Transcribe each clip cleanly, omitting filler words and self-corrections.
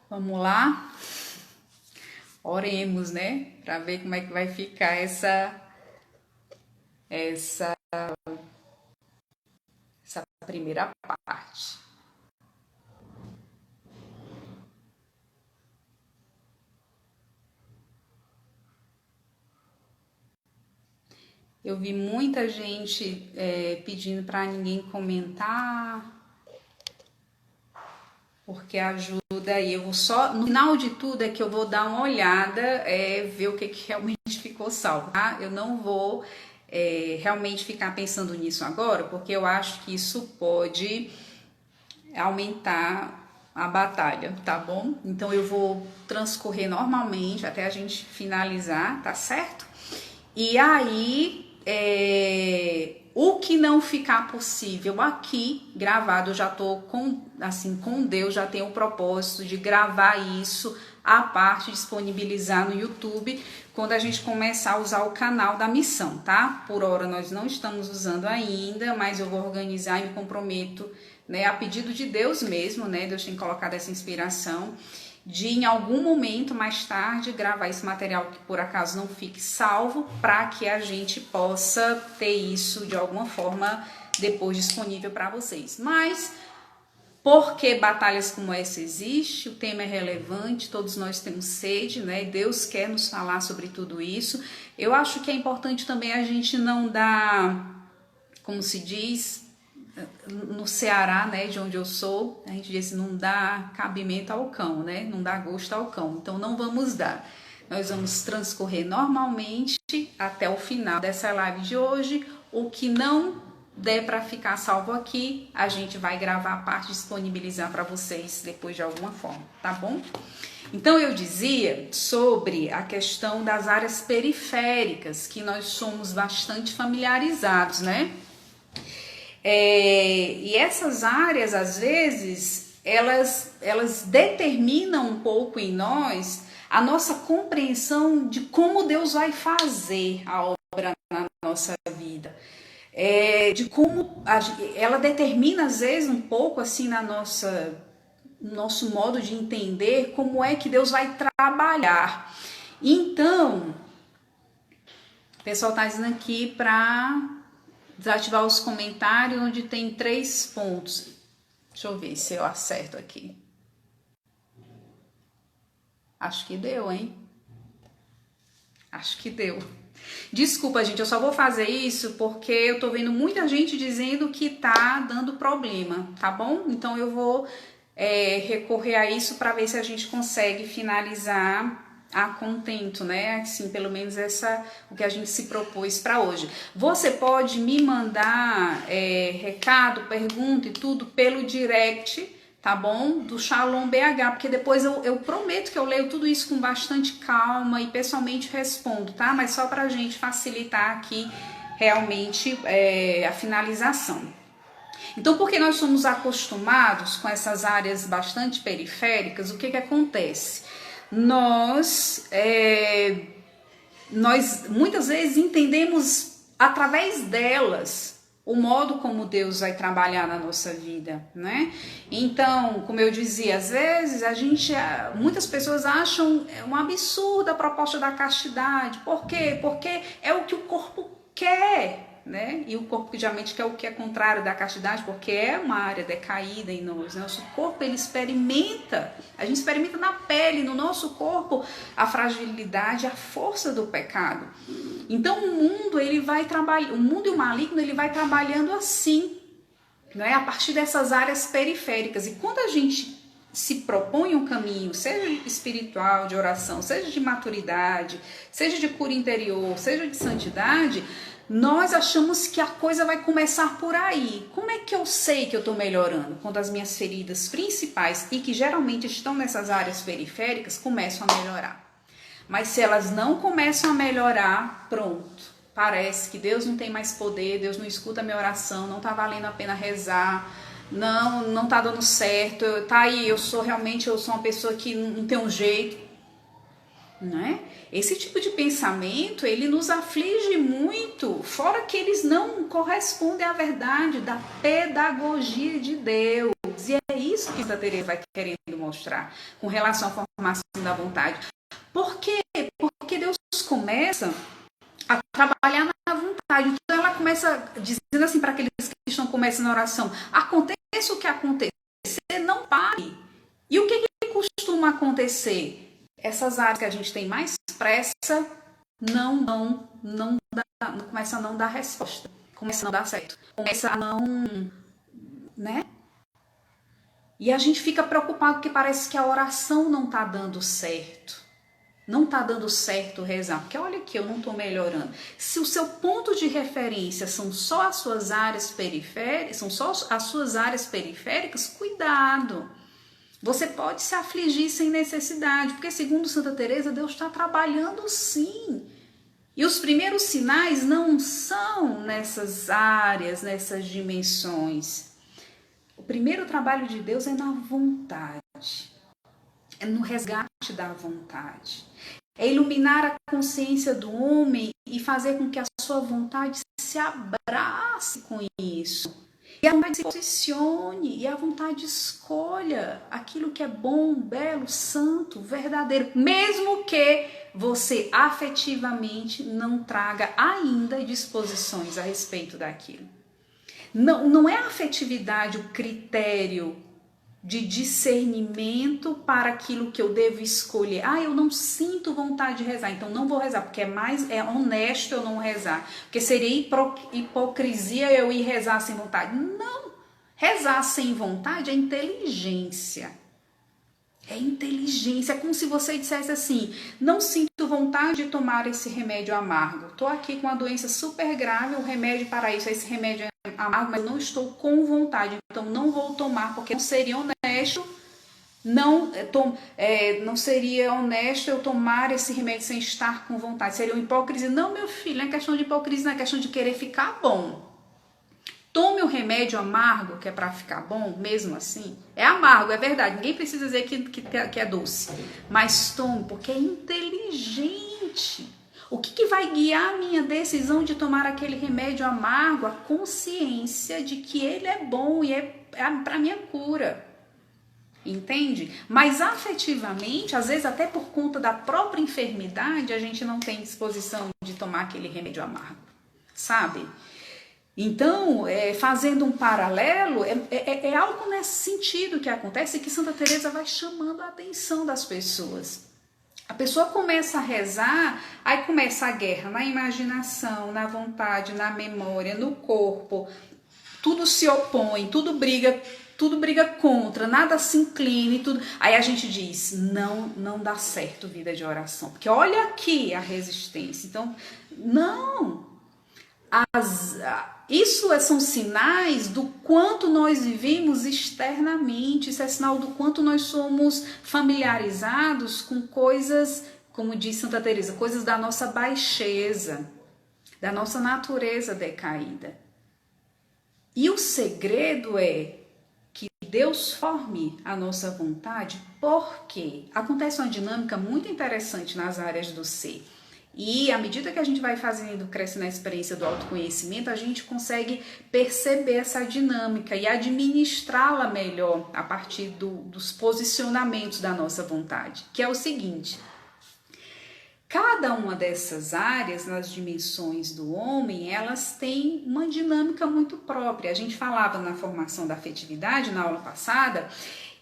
Vamos lá? Oremos, né? Para ver como é que vai ficar essa, essa primeira parte. Eu vi muita gente pedindo para ninguém comentar, porque ajuda aí. Eu vou só, no final de tudo é que eu vou dar uma olhada, ver o que realmente ficou salvo, tá? Eu não vou realmente ficar pensando nisso agora, porque eu acho que isso pode aumentar a batalha, tá bom? Então eu vou transcorrer normalmente até a gente finalizar, tá certo? E aí, o que não ficar possível aqui gravado, eu já tô com Deus, já tenho o propósito de gravar isso à parte, disponibilizar no YouTube quando a gente começar a usar o canal da missão, tá? Por hora nós não estamos usando ainda, mas eu vou organizar e me comprometo, né, a pedido de Deus mesmo, né? Deus tem colocado essa inspiração de em algum momento mais tarde gravar esse material que por acaso não fique salvo, para que a gente possa ter isso de alguma forma depois disponível para vocês. Mas porque batalhas como essa existem, o tema é relevante, todos nós temos sede, né? Deus quer nos falar sobre tudo isso. Eu acho que é importante também a gente não dar, como se diz, no Ceará, né, de onde eu sou, a gente diz assim, não dá cabimento ao cão, né, não dá gosto ao cão, então não vamos dar. Nós vamos transcorrer normalmente até o final dessa live de hoje. O que não der para ficar salvo aqui, a gente vai gravar a parte e disponibilizar para vocês depois de alguma forma, tá bom? Então eu dizia sobre a questão das áreas periféricas, que nós somos bastante familiarizados, né? E essas áreas, às vezes, elas determinam um pouco em nós a nossa compreensão de como Deus vai fazer a obra na nossa vida. De como ela determina, às vezes, um pouco assim no nosso modo de entender como é que Deus vai trabalhar. Então, o pessoal está dizendo aqui para desativar os comentários onde tem 3 pontos. Deixa eu ver se eu acerto aqui. Acho que deu, hein? Acho que deu. Desculpa, gente, eu só vou fazer isso porque eu tô vendo muita gente dizendo que tá dando problema, tá bom? Então eu vou recorrer a isso para ver se a gente consegue finalizar a contento, né? Assim, pelo menos o que a gente se propôs para hoje. Você pode me mandar recado, pergunta e tudo pelo direct, tá bom? Do Shalom BH, porque depois eu prometo que eu leio tudo isso com bastante calma e pessoalmente respondo, tá? Mas só pra gente facilitar aqui realmente a finalização. Então, porque nós somos acostumados com essas áreas bastante periféricas, o que acontece? Nós muitas vezes entendemos através delas o modo como Deus vai trabalhar na nossa vida, né? Então, como eu dizia, às vezes muitas pessoas acham um absurdo a proposta da castidade. Por quê? Porque é o que o corpo quer, né? E o corpo geralmente quer o que é contrário da castidade, porque é uma área decaída em nós. Nosso corpo, ele experimenta, a gente experimenta na pele, no nosso corpo, a fragilidade, a força do pecado. Então o mundo, ele vai trabalhar, o mundo e o maligno, ele vai trabalhando assim, né? A partir dessas áreas periféricas. E quando a gente se propõe um caminho, seja espiritual, de oração, seja de maturidade, seja de cura interior, seja de santidade, nós achamos que a coisa vai começar por aí. Como é que eu sei que eu estou melhorando? Quando as minhas feridas principais, e que geralmente estão nessas áreas periféricas, começam a melhorar. Mas se elas não começam a melhorar, pronto. Parece que Deus não tem mais poder, Deus não escuta a minha oração, não está valendo a pena rezar, não está dando certo, tá aí, eu sou uma pessoa que não tem um jeito. né? Esse tipo de pensamento, ele nos aflige muito, fora que eles não correspondem à verdade da pedagogia de Deus. E é isso que Santa Teresa vai querendo mostrar com relação à formação da vontade. Por quê? Porque Deus começa a trabalhar na vontade. Então ela começa dizendo assim para aqueles que estão começando a oração: aconteça o que acontecer, não pare. E o que costuma acontecer? Essas áreas que a gente tem mais pressa não começa a não dar resposta, começa a não dar certo, começa a não, né? E a gente fica preocupado porque parece que a oração não tá dando certo. Não tá dando certo rezar, porque olha aqui, eu não tô melhorando. Se o seu ponto de referência são só as suas áreas periféricas, cuidado. Você pode se afligir sem necessidade, porque segundo Santa Teresa, Deus está trabalhando sim. E os primeiros sinais não são nessas áreas, nessas dimensões. O primeiro trabalho de Deus é na vontade, é no resgate da vontade. É iluminar a consciência do homem e fazer com que a sua vontade se abrace com isso. E a vontade se posicione, e a vontade escolha aquilo que é bom, belo, santo, verdadeiro. Mesmo que você afetivamente não traga ainda disposições a respeito daquilo. Não é a afetividade o critério de discernimento para aquilo que eu devo escolher. Eu não sinto vontade de rezar, então não vou rezar, porque é honesto eu não rezar. Porque seria hipocrisia eu ir rezar sem vontade. Não! Rezar sem vontade é inteligência. É inteligência. É como se você dissesse assim: não sinto vontade de tomar esse remédio amargo. Estou aqui com uma doença super grave, o remédio para isso, esse remédio é amargo, mas não estou com vontade, então não vou tomar, porque não seria honesto, não seria honesto eu tomar esse remédio sem estar com vontade. Seria uma hipocrisia. Não, meu filho, não é questão de hipocrisia, não é questão de querer ficar bom. Tome o remédio amargo, que é para ficar bom, mesmo assim. É amargo, é verdade. Ninguém precisa dizer que é doce. Mas tome, porque é inteligente. O que vai guiar a minha decisão de tomar aquele remédio amargo? A consciência de que ele é bom e é para minha cura. Entende? Mas afetivamente, às vezes até por conta da própria enfermidade, a gente não tem disposição de tomar aquele remédio amargo. Sabe? Então, fazendo um paralelo, é algo nesse sentido que acontece, que Santa Teresa vai chamando a atenção das pessoas. A pessoa começa a rezar, aí começa a guerra na imaginação, na vontade, na memória, no corpo. Tudo se opõe, tudo briga contra, nada se inclina e tudo. Aí a gente diz: não dá certo vida de oração, porque olha aqui a resistência. Então, não. Isso são sinais do quanto nós vivemos externamente. Isso é sinal do quanto nós somos familiarizados com coisas, como diz Santa Teresa, coisas da nossa baixeza, da nossa natureza decaída. E o segredo é que Deus forme a nossa vontade, porque acontece uma dinâmica muito interessante nas áreas do ser. E à medida que a gente vai crescendo na experiência do autoconhecimento, a gente consegue perceber essa dinâmica e administrá-la melhor a partir dos posicionamentos da nossa vontade, que é o seguinte: cada uma dessas áreas, nas dimensões do homem, elas têm uma dinâmica muito própria. A gente falava na formação da afetividade, na aula passada,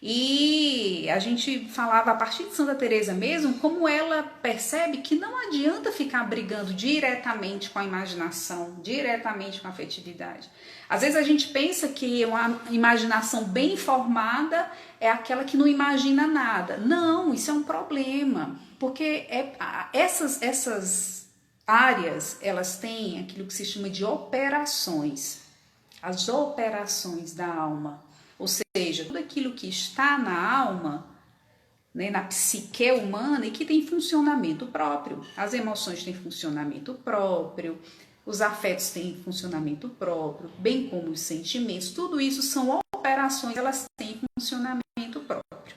e a gente falava a partir de Santa Teresa mesmo, como ela percebe que não adianta ficar brigando diretamente com a imaginação, diretamente com a afetividade. Às vezes a gente pensa que uma imaginação bem formada é aquela que não imagina nada. Não, isso é um problema, porque essas áreas, elas têm aquilo que se chama de operações, as operações da alma. Ou seja, tudo aquilo que está na alma, né, na psique humana e que tem funcionamento próprio. As emoções têm funcionamento próprio, os afetos têm funcionamento próprio, bem como os sentimentos. Tudo isso são operações, elas têm funcionamento próprio.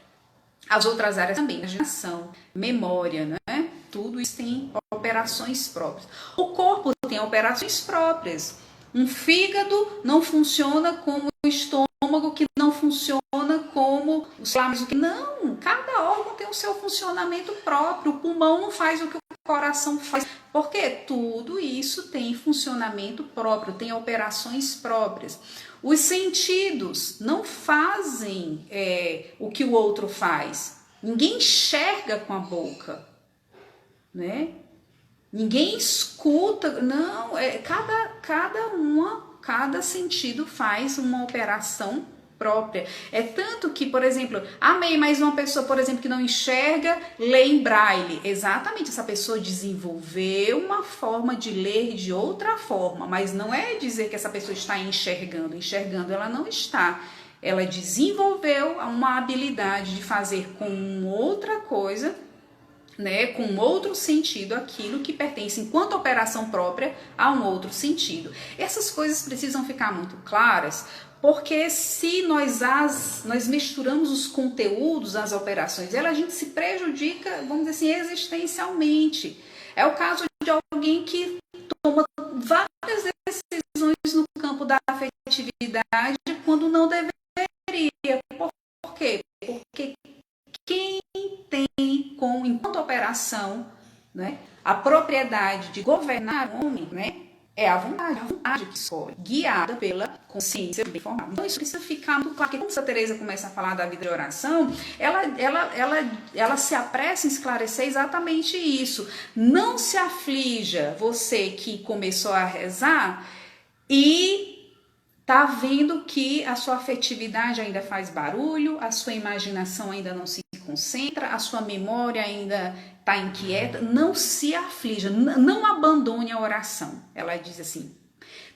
As outras áreas também, imaginação, memória, né? tudo isso tem operações próprias. O corpo tem operações próprias. Um fígado não funciona como o estômago, que não funciona como os lábios. Não, cada órgão tem o seu funcionamento próprio. O pulmão não faz o que o coração faz. Porque tudo isso tem funcionamento próprio, tem operações próprias. Os sentidos não fazem o que o outro faz. Ninguém enxerga com a boca, né? Ninguém escuta, não, cada sentido faz uma operação própria. É tanto que, por exemplo, mas uma pessoa, por exemplo, que não enxerga, lê em braille. Exatamente, essa pessoa desenvolveu uma forma de ler de outra forma, mas não é dizer que essa pessoa está enxergando. Enxergando ela não está. Ela desenvolveu uma habilidade de fazer com outra coisa, né, com outro sentido, aquilo que pertence enquanto operação própria a um outro sentido. Essas coisas precisam ficar muito claras, porque se nós misturamos os conteúdos, as operações, a gente se prejudica, vamos dizer assim, existencialmente. É o caso de alguém que toma várias decisões no campo da afetividade quando não deveria. Por quê? Porque quem tem enquanto operação, né, a propriedade de governar o homem, né, é a vontade que escolhe, guiada pela consciência bem formada. Então isso precisa ficar muito claro, porque quando a Teresa começa a falar da vida de oração, ela se apressa em esclarecer exatamente isso. Não se aflija, você que começou a rezar e tá vendo que a sua afetividade ainda faz barulho, a sua imaginação ainda não se concentra, a sua memória ainda está inquieta. Não se aflija, não abandone a oração. Ela diz assim,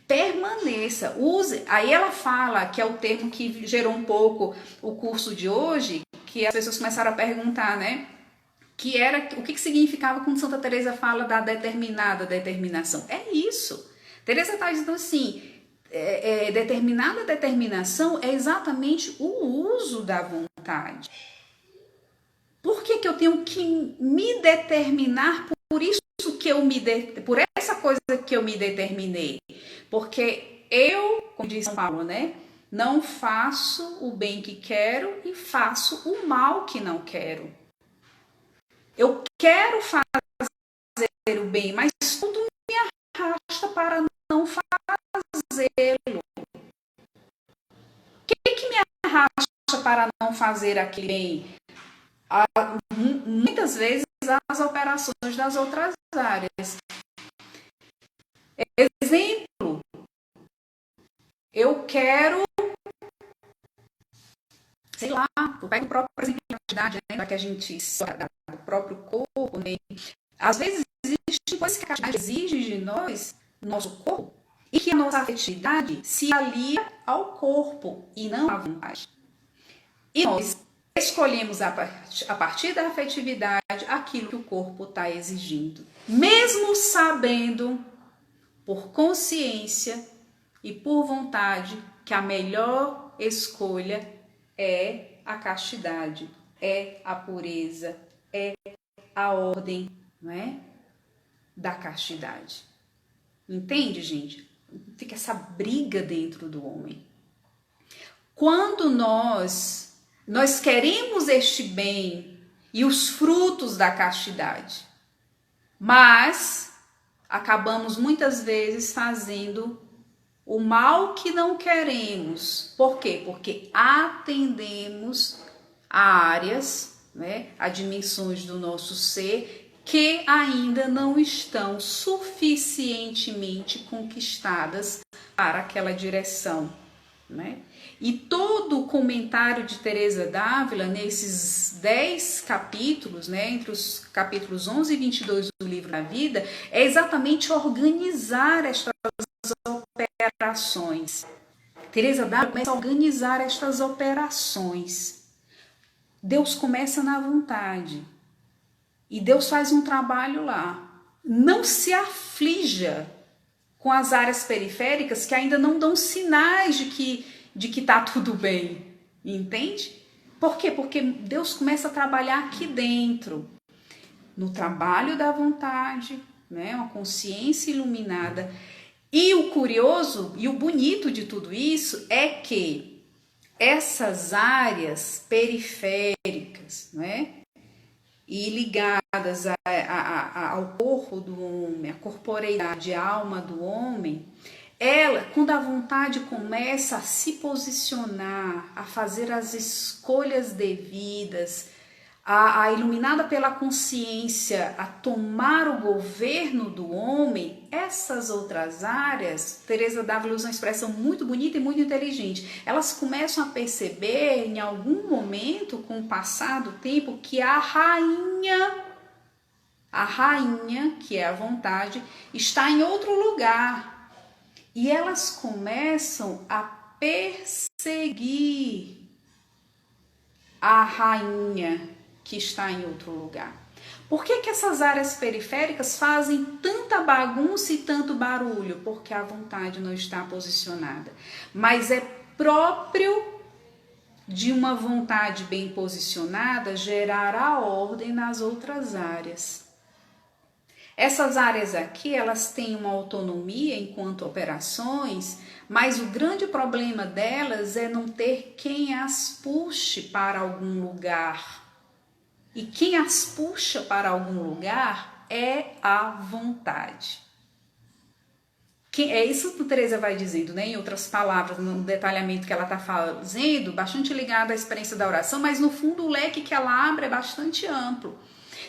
permaneça, use. Aí ela fala, que é o termo que gerou um pouco o curso de hoje, que as pessoas começaram a perguntar, né? Que era o que significava quando Santa Teresa fala da determinada determinação. É isso. Teresa está dizendo assim, determinada determinação é exatamente o uso da vontade. Por que eu tenho que me determinar por isso que por essa coisa que eu me determinei? Porque eu, como diz São Paulo, né, não faço o bem que quero e faço o mal que não quero. Eu quero fazer o bem, mas tudo me arrasta para não fazê-lo. O que me arrasta para não fazer aquele bem? Muitas vezes as operações das outras áreas. Exemplo, eu quero, sei lá, eu pego o próprio exemplo da atividade, né, para que a gente do próprio corpo, né? Às vezes existe coisas que a atividade exige de nós, nosso corpo, e que a nossa afetividade se alia ao corpo e não à vontade. E nós escolhemos a partir da afetividade aquilo que o corpo está exigindo. Mesmo sabendo, por consciência e por vontade, que a melhor escolha é a castidade, é a pureza, é a ordem, não é? Da castidade. Entende, gente? Fica essa briga dentro do homem. Quando nós queremos este bem e os frutos da castidade, mas acabamos muitas vezes fazendo o mal que não queremos. Por quê? Porque atendemos a áreas, né, a dimensões do nosso ser que ainda não estão suficientemente conquistadas para aquela direção, né? E todo o comentário de Teresa d'Ávila, nesses 10 capítulos, né, entre os capítulos 11 e 22 do Livro da Vida, é exatamente organizar estas operações. Teresa d'Ávila começa a organizar estas operações. Deus começa na vontade. E Deus faz um trabalho lá. Não se aflija com as áreas periféricas que ainda não dão sinais de que tá tudo bem. Entende? Por quê? Porque Deus começa a trabalhar aqui dentro. no trabalho da vontade, né? Uma consciência iluminada. E o curioso e o bonito de tudo isso é que essas áreas periféricas, né? E ligadas ao corpo do homem, a corporeidade, a alma do homem, ela, quando a vontade começa a se posicionar, a fazer as escolhas devidas, a iluminada pela consciência, a tomar o governo do homem, essas outras áreas, Teresa D'Ávila usa uma expressão muito bonita e muito inteligente, elas começam a perceber em algum momento, com o passar do tempo, que a rainha, que é a vontade, está em outro lugar. E elas começam a perseguir a rainha que está em outro lugar. Por que essas áreas periféricas fazem tanta bagunça e tanto barulho? Porque a vontade não está posicionada. Mas é próprio de uma vontade bem posicionada gerar a ordem nas outras áreas. Essas áreas aqui, elas têm uma autonomia enquanto operações, mas o grande problema delas é não ter quem as puxe para algum lugar. E quem as puxa para algum lugar é a vontade. É isso que a Teresa vai dizendo, né? Em outras palavras, no detalhamento que ela está fazendo, bastante ligado à experiência da oração, mas no fundo o leque que ela abre é bastante amplo.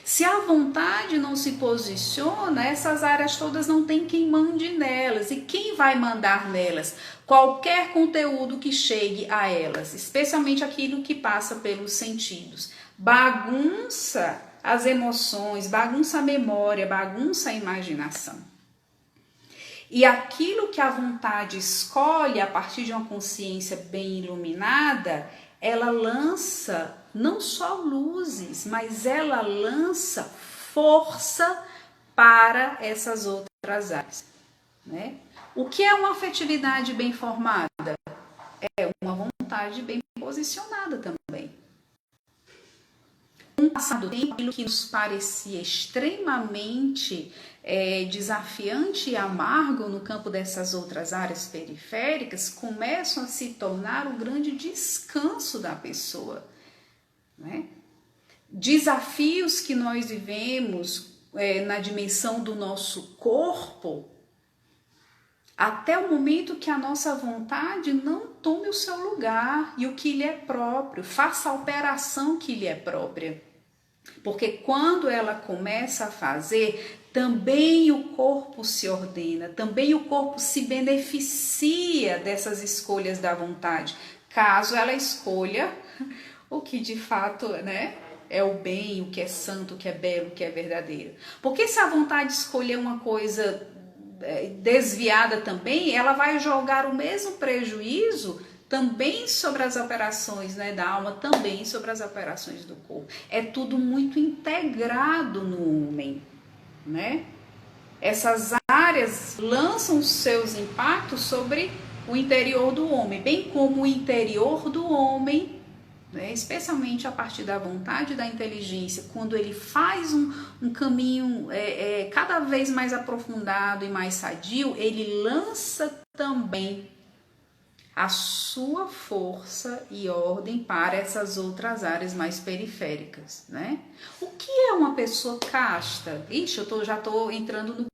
Se a vontade não se posiciona, essas áreas todas não tem quem mande nelas. E quem vai mandar nelas? Qualquer conteúdo que chegue a elas, especialmente aquilo que passa pelos sentidos. Bagunça as emoções, bagunça a memória, bagunça a imaginação. E aquilo que a vontade escolhe a partir de uma consciência bem iluminada, ela lança não só luzes, mas ela lança força para essas outras áreas, né? O que é uma afetividade bem formada? É uma vontade bem posicionada também. Com o passar do tempo, aquilo que nos parecia extremamente desafiante e amargo no campo dessas outras áreas periféricas começam a se tornar o grande descanso da pessoa, né? Desafios que nós vivemos na dimensão do nosso corpo, até o momento que a nossa vontade não tome o seu lugar e o que lhe é próprio, faça a operação que lhe é própria. Porque quando ela começa a fazer, também o corpo se ordena, também o corpo se beneficia dessas escolhas da vontade, caso ela escolha o que de fato, né, é o bem, o que é santo, o que é belo, o que é verdadeiro. Porque se a vontade escolher uma coisa desviada também, ela vai jogar o mesmo prejuízo também sobre as operações, né, da alma, também sobre as operações do corpo. É tudo muito integrado no homem, né? Essas áreas lançam os seus impactos sobre o interior do homem, bem como o interior do homem, né, especialmente a partir da vontade e da inteligência, quando ele faz um caminho cada vez mais aprofundado e mais sadio, ele lança também a sua força e ordem para essas outras áreas mais periféricas, né? O que é uma pessoa casta? Ixi, já estou entrando no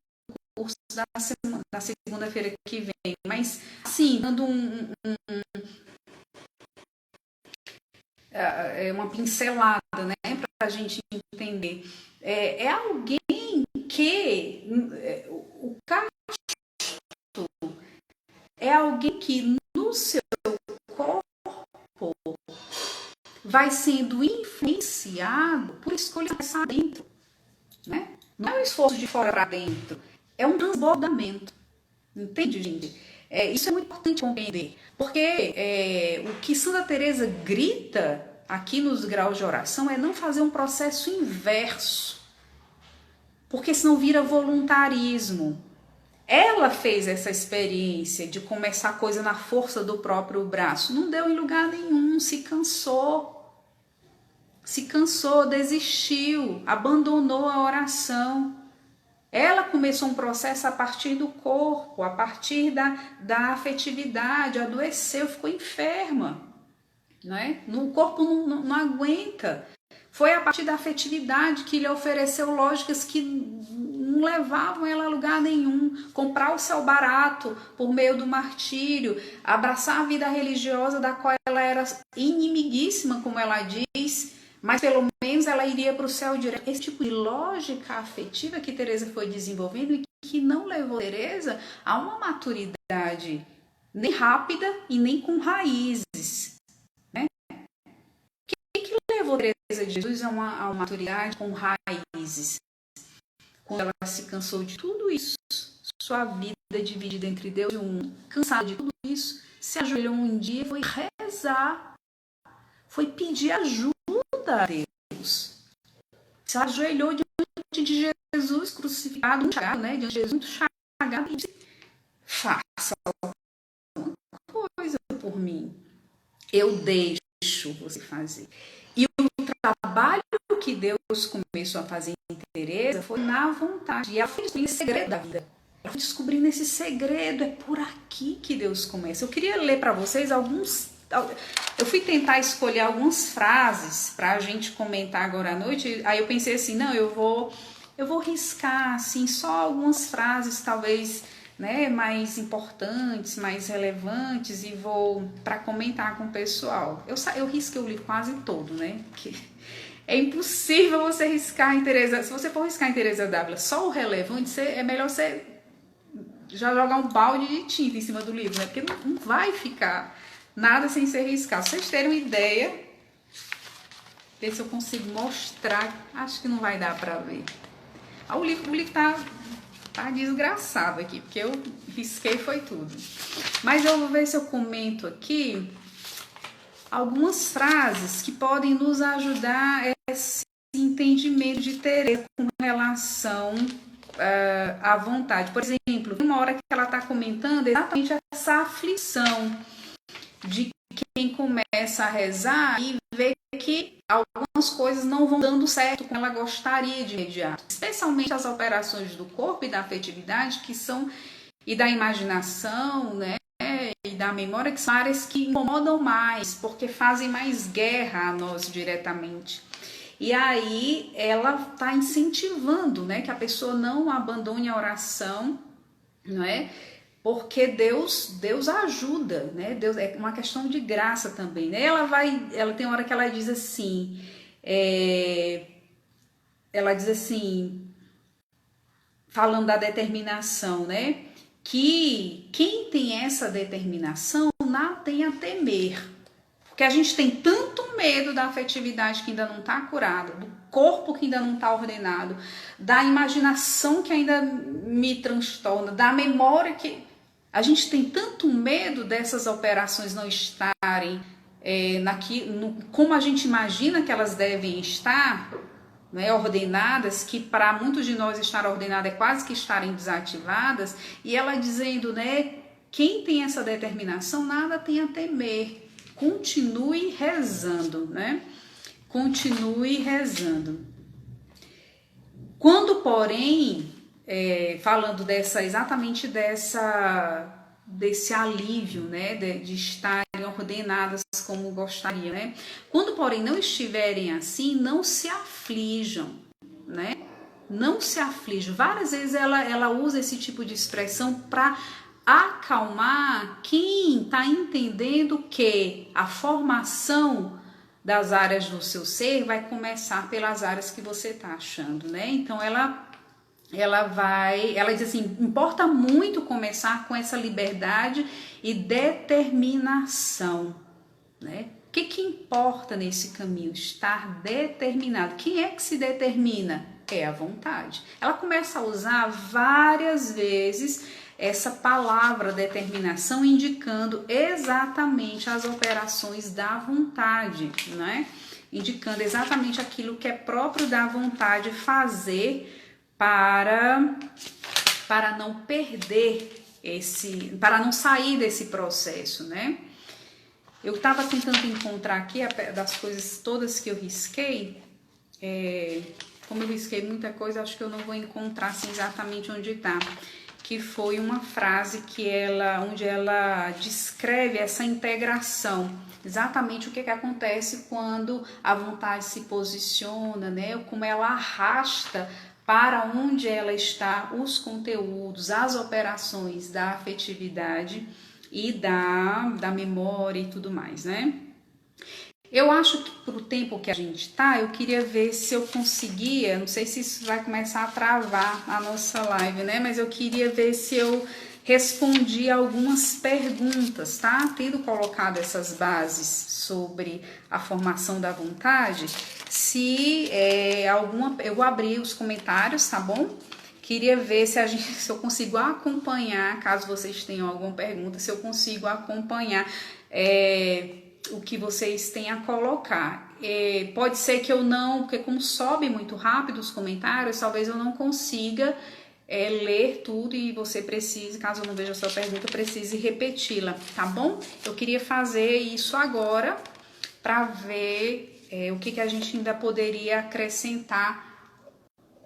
curso da segunda-feira que vem, mas sim, dando uma pincelada, né, para a gente entender. É alguém que o casto é alguém que no seu corpo vai sendo influenciado por escolhas que dentro, né? Não é um esforço de fora para dentro, é um transbordamento. Entende, gente? Isso é muito importante compreender, porque o que Santa Teresa grita aqui nos graus de oração é não fazer um processo inverso, porque senão vira voluntarismo. Ela fez essa experiência de começar a coisa na força do próprio braço, não deu em lugar nenhum, se cansou, se cansou, desistiu, abandonou a oração. Ela começou um processo a partir do corpo, a partir da afetividade, adoeceu, ficou enferma, né? O corpo não aguenta. Foi a partir da afetividade que lhe ofereceu lógicas que não levavam ela a lugar nenhum. Comprar o céu barato por meio do martírio, abraçar a vida religiosa da qual ela era inimiguíssima, como ela diz, mas pelo menos ela iria para o céu direto. Esse tipo de lógica afetiva que Teresa foi desenvolvendo e que não levou Teresa a uma maturidade nem rápida e nem com raízes, né? O que levou Teresa de Jesus a uma maturidade com raízes? Quando ela se cansou de tudo isso, sua vida dividida entre Deus e o mundo, cansada de tudo isso, se ajoelhou um dia e foi rezar, foi pedir ajuda a Deus. Se ajoelhou diante de Jesus crucificado, muito chagado, né? Diante de Jesus muito chagado, e disse: faça alguma coisa por mim. Eu deixo você fazer. E o trabalho que Deus começou a fazer em Teresa foi na vontade. E ela foi descobrindo esse segredo da vida. Ela foi descobrindo esse segredo. É por aqui que Deus começa. Eu queria ler para vocês alguns. Eu fui tentar escolher algumas frases para a gente comentar agora à noite. Aí eu pensei assim, não, eu vou riscar assim só algumas frases, talvez, né, mais importantes, mais relevantes, e vou para comentar com o pessoal. Eu risquei o livro quase todo, né? Porque é impossível você riscar em Teresa. Se você for riscar em Teresa d'Ávila só o relevante, é melhor você já jogar um balde de tinta em cima do livro, né? Porque não vai ficar nada sem ser riscado. Pra vocês terem uma ideia, ver se eu consigo mostrar. Acho que não vai dar para ver. O livro tá desgraçado aqui, porque eu risquei foi tudo. Mas eu vou ver se eu comento aqui algumas frases que podem nos ajudar a esse entendimento de Teresa com relação à vontade. Por exemplo, uma hora que ela está comentando exatamente essa aflição de quem começa a rezar e vê que algumas coisas não vão dando certo como ela gostaria de imediato. Especialmente as operações do corpo e da afetividade, que são, e da imaginação, né? E da memória, que são áreas que incomodam mais, porque fazem mais guerra a nós diretamente. E aí ela está incentivando, né, que a pessoa não abandone a oração, não é? Porque Deus ajuda, né? Deus é uma questão de graça também, né? Ela tem uma hora que ela diz assim, falando da determinação, né? Que quem tem essa determinação não tem a temer. Porque a gente tem tanto medo da afetividade que ainda não está curada, do corpo que ainda não está ordenado, da imaginação que ainda me transtorna, da memória que... A gente tem tanto medo dessas operações não estarem como a gente imagina que elas devem estar, né, ordenadas, que para muitos de nós estar ordenada é quase que estarem desativadas, e ela dizendo, né, quem tem essa determinação nada tem a temer, continue rezando, né? Continue rezando. Quando, porém, falando exatamente desse alívio, né, de estarem ordenadas como gostariam, né? Quando, porém, não estiverem assim, não se aflijam, né? Não se aflijam. Várias vezes ela usa esse tipo de expressão para acalmar quem está entendendo que a formação das áreas do seu ser vai começar pelas áreas que você está achando, né? Então ela diz assim, importa muito começar com essa liberdade e determinação, né? O que importa nesse caminho? Estar determinado. Quem é que se determina? É a vontade. Ela começa a usar várias vezes essa palavra determinação, indicando exatamente as operações da vontade, né? Indicando exatamente aquilo que é próprio da vontade fazer para não perder para não sair desse processo, né? Eu estava tentando encontrar aqui das coisas todas que eu risquei. Como eu risquei muita coisa, acho que eu não vou encontrar assim, exatamente onde está. Que foi uma frase onde ela descreve essa integração. Exatamente o que acontece quando a vontade se posiciona, né? Como ela arrasta para onde ela está os conteúdos, as operações da afetividade e da memória e tudo mais, né? Eu acho que pro tempo que a gente tá, eu queria ver se eu conseguia, não sei se isso vai começar a travar a nossa live, né? Mas eu queria ver se eu respondi algumas perguntas, tá? Tendo colocado essas bases sobre a formação da vontade, se eu vou abrir os comentários, tá bom? Queria ver se eu consigo acompanhar, caso vocês tenham alguma pergunta, se eu consigo acompanhar o que vocês têm a colocar. Pode ser que eu não, porque como sobe muito rápido os comentários, talvez eu não consiga ler tudo e você precise, caso eu não veja a sua pergunta, precise repeti-la, tá bom? Eu queria fazer isso agora para ver o que a gente ainda poderia acrescentar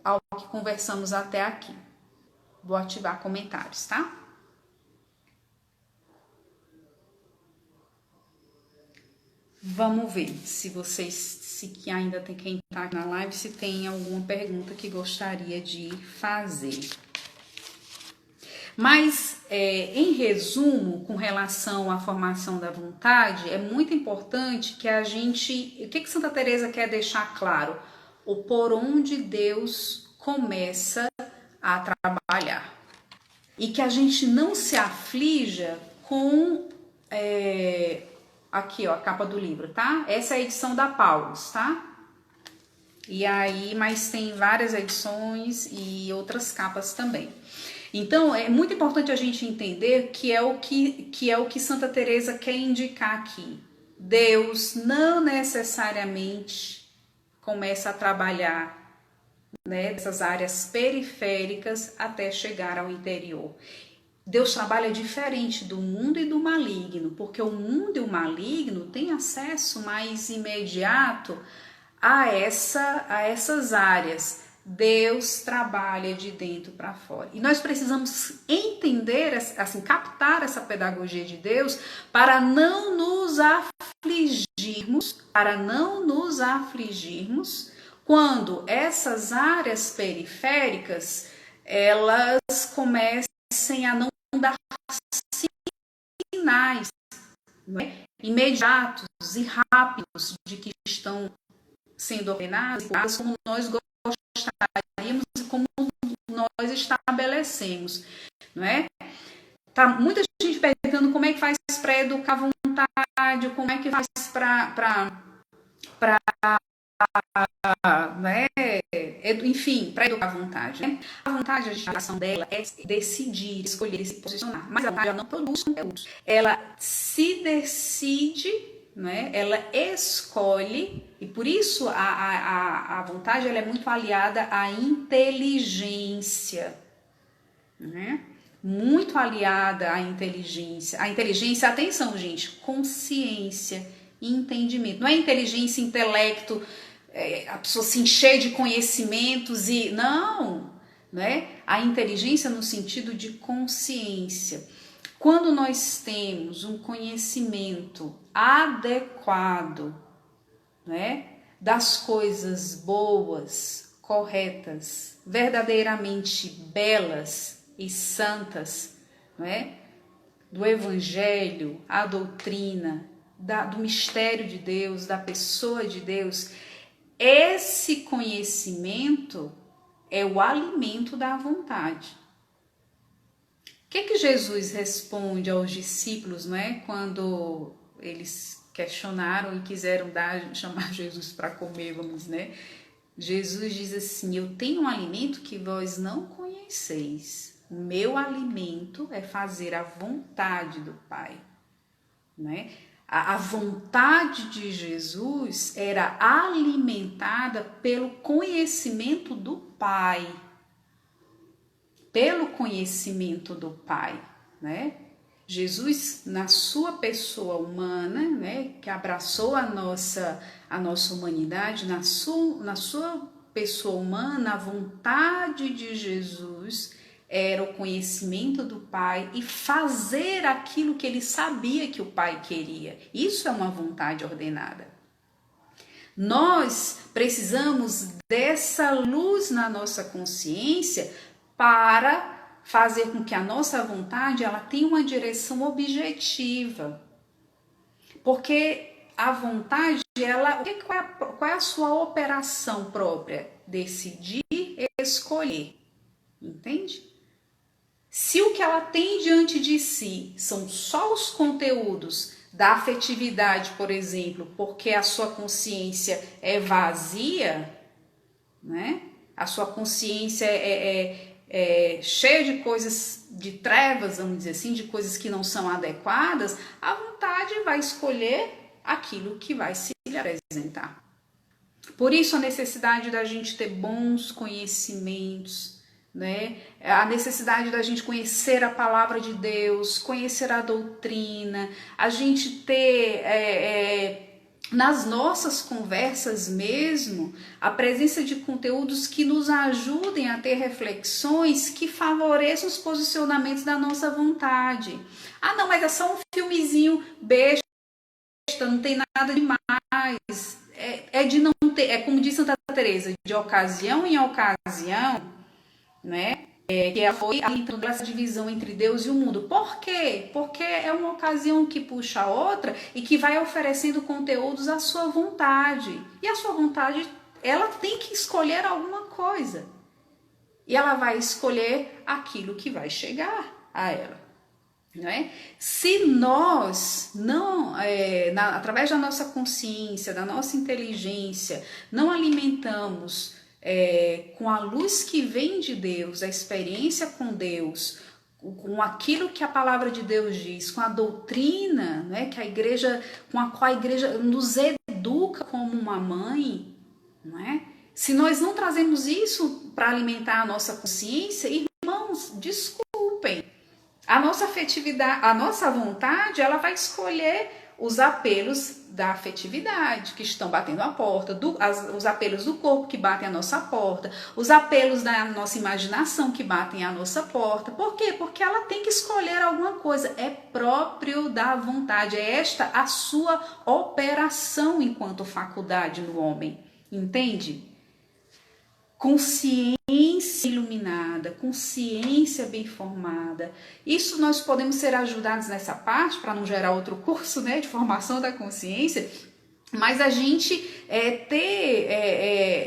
ao que conversamos até aqui. Vou ativar comentários, tá? Vamos ver se vocês, se ainda tem quem tá na live, se tem alguma pergunta que gostaria de fazer. Mas, em resumo, com relação à formação da vontade, é muito importante que a gente... O que Santa Teresa quer deixar claro? O por onde Deus começa a trabalhar. E que a gente não se aflija com... aqui, ó, a capa do livro, tá? Essa é a edição da Paulus, tá? E aí, mas tem várias edições e outras capas também. Então, é muito importante a gente entender que é o que Santa Teresa quer indicar aqui. Deus não necessariamente começa a trabalhar, né, dessas áreas periféricas até chegar ao interior. Deus trabalha diferente do mundo e do maligno, porque o mundo e o maligno têm acesso mais imediato a essas áreas. Deus trabalha de dentro para fora. E nós precisamos entender, assim, captar essa pedagogia de Deus para não nos afligirmos quando essas áreas periféricas elas comecem a não dar sinais, né, imediatos e rápidos de que estão sendo ordenadas como nós gostaríamos e como nós estabelecemos, não é? Tá muita gente perguntando como é que faz para educar a vontade, como é que faz para né? Enfim, para educar a vontade, né? A vontade, a ação dela é decidir, escolher, se posicionar, mas a vontade não produz conteúdos. Ela se decide, né? Ela escolhe, e por isso a vontade ela é muito aliada à inteligência, né? Muito aliada à inteligência. A inteligência, atenção, gente, consciência e entendimento. Não é inteligência, intelecto, a pessoa se encher de conhecimentos e... Não, né? A inteligência no sentido de consciência. Quando nós temos um conhecimento adequado, né, das coisas boas, corretas, verdadeiramente belas e santas, né, do Evangelho, a doutrina, do mistério de Deus, da pessoa de Deus, esse conhecimento é o alimento da vontade. O que Jesus responde aos discípulos, não é? Quando eles questionaram e quiseram chamar Jesus para comer, vamos, né? Jesus diz assim: eu tenho um alimento que vós não conheceis. O meu alimento é fazer a vontade do Pai, né? A vontade de Jesus era alimentada pelo conhecimento do Pai. Pelo conhecimento do Pai, né? Jesus, na sua pessoa humana, né, que abraçou a nossa humanidade, na sua pessoa humana, a vontade de Jesus era o conhecimento do Pai e fazer aquilo que ele sabia que o Pai queria. Isso é uma vontade ordenada. Nós precisamos dessa luz na nossa consciência para fazer com que a nossa vontade ela tenha uma direção objetiva. Porque a vontade, qual é a sua operação própria? Decidir, escolher. Entende? Se o que ela tem diante de si são só os conteúdos da afetividade, por exemplo, porque a sua consciência é vazia, né? A sua consciência é cheia de coisas, de trevas, vamos dizer assim, de coisas que não são adequadas, a vontade vai escolher aquilo que vai se lhe apresentar. Por isso a necessidade da gente ter bons conhecimentos, né? A necessidade da gente conhecer a palavra de Deus, conhecer a doutrina, a gente ter nas nossas conversas mesmo a presença de conteúdos que nos ajudem a ter reflexões que favoreçam os posicionamentos da nossa vontade. Ah, não, mas é só um filmezinho besta, não tem nada demais. De não ter, é como diz Santa Teresa, de ocasião em ocasião, né? Que ela foi alimentando essa divisão entre Deus e o mundo. Por quê? Porque é uma ocasião que puxa a outra e que vai oferecendo conteúdos à sua vontade. E a sua vontade, ela tem que escolher alguma coisa. E ela vai escolher aquilo que vai chegar a ela. Né? Se nós não, através da nossa consciência, da nossa inteligência, não alimentamos com a luz que vem de Deus, a experiência com Deus, com aquilo que a palavra de Deus diz, com a doutrina, né, que a igreja, com a qual a igreja nos educa como uma mãe, não é? Se nós não trazemos isso para alimentar a nossa consciência, irmãos, desculpem. A nossa afetividade, a nossa vontade, ela vai escolher os apelos da afetividade que estão batendo a porta, os apelos do corpo que batem a nossa porta, os apelos da nossa imaginação que batem a nossa porta. Por quê? Porque ela tem que escolher alguma coisa. É próprio da vontade. É esta a sua operação enquanto faculdade no homem. Entende? Consciência iluminada, consciência bem formada. Isso nós podemos ser ajudados nessa parte, para não gerar outro curso, né, de formação da consciência, mas a gente ter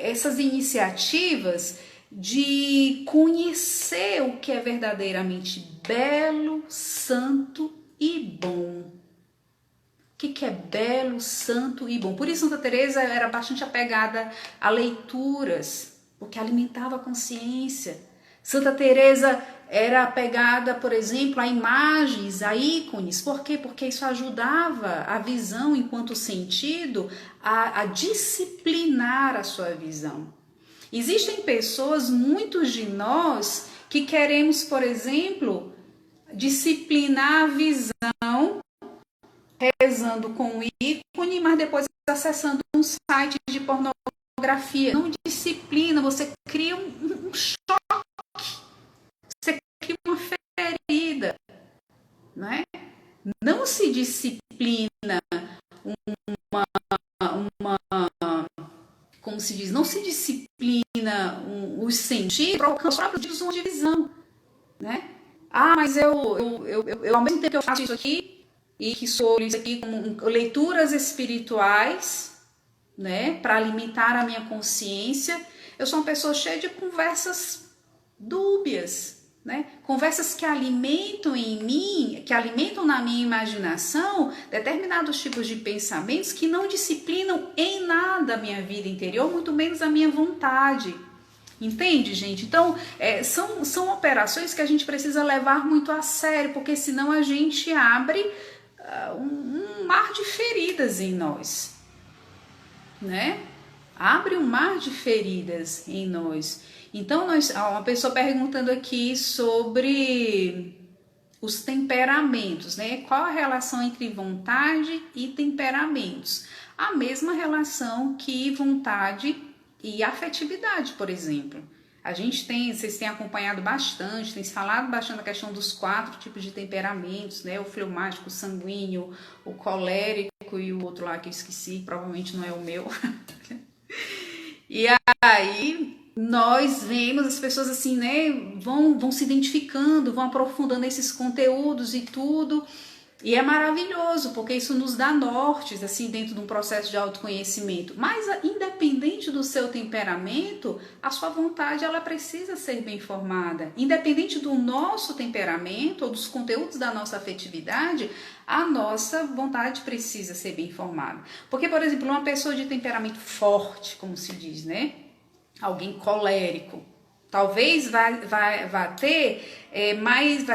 essas iniciativas de conhecer o que é verdadeiramente belo, santo e bom. O que é belo, santo e bom? Por isso Santa Teresa era bastante apegada a leituras, porque alimentava a consciência. Santa Teresa era apegada, por exemplo, a imagens, a ícones. Por quê? Porque isso ajudava a visão enquanto sentido a disciplinar a sua visão. Existem pessoas, muitos de nós, que queremos, por exemplo, disciplinar a visão rezando com o ícone, mas depois acessando um site de pornografia. Não disciplina, você cria um choque, você cria uma ferida, né? Não se disciplina como se diz, não se disciplina os sentidos para alcançar uma divisão, né? Ah, mas eu ao mesmo tempo que eu faço isso aqui e que sou isso aqui como leituras espirituais, né, para alimentar a minha consciência, eu sou uma pessoa cheia de conversas dúbias, né? Conversas que alimentam em mim, que alimentam na minha imaginação determinados tipos de pensamentos que não disciplinam em nada a minha vida interior, muito menos a minha vontade. Entende, gente? Então, são operações que a gente precisa levar muito a sério, porque senão a gente abre um mar de feridas em nós, né? Abre um mar de feridas em nós. Então, uma pessoa perguntando aqui sobre os temperamentos, né? Qual a relação entre vontade e temperamentos? A mesma relação que vontade e afetividade, por exemplo. Vocês têm acompanhado bastante, tem se falado bastante da questão dos 4 tipos de temperamentos, né? O fleumático, o sanguíneo, o colérico e o outro lá que eu esqueci, provavelmente não é o meu. E aí nós vemos as pessoas assim, né? Vão se identificando, vão aprofundando esses conteúdos e tudo. E é maravilhoso, porque isso nos dá nortes, assim, dentro de um processo de autoconhecimento. Mas, independente do seu temperamento, a sua vontade, ela precisa ser bem formada. Independente do nosso temperamento ou dos conteúdos da nossa afetividade, a nossa vontade precisa ser bem formada. Porque, por exemplo, uma pessoa de temperamento forte, como se diz, né? Alguém colérico, talvez vai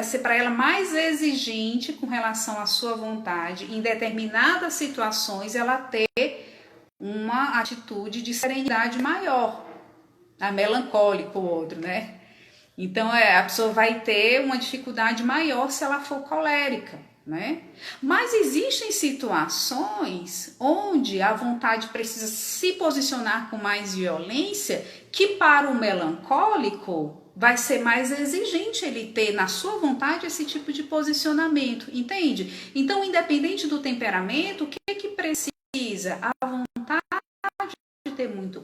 ser para ela mais exigente com relação à sua vontade. Em determinadas situações, ela ter uma atitude de serenidade maior. A melancólico, o outro, né? Então, a pessoa vai ter uma dificuldade maior se ela for colérica, né? Mas existem situações onde a vontade precisa se posicionar com mais violência, que para o melancólico vai ser mais exigente ele ter na sua vontade esse tipo de posicionamento, entende? Então, independente do temperamento, o que precisa? A vontade de ter muito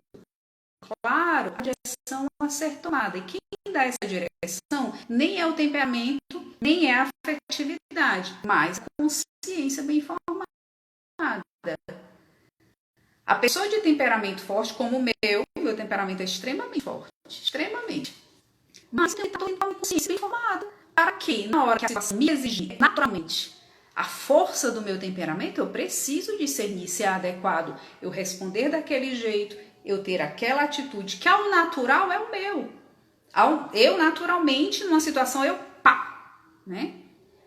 claro a direção a ser tomada. E quem dá essa direção nem é o temperamento, nem é a afetividade, mas a consciência bem formada. A pessoa de temperamento forte, como o meu temperamento é extremamente forte, extremamente. Mas eu tenho uma consciência bem formada. Para que, na hora que a situação me exigir naturalmente a força do meu temperamento, eu preciso discernir se é adequado eu responder daquele jeito, eu ter aquela atitude, que ao natural é o meu. Eu naturalmente, numa situação, né?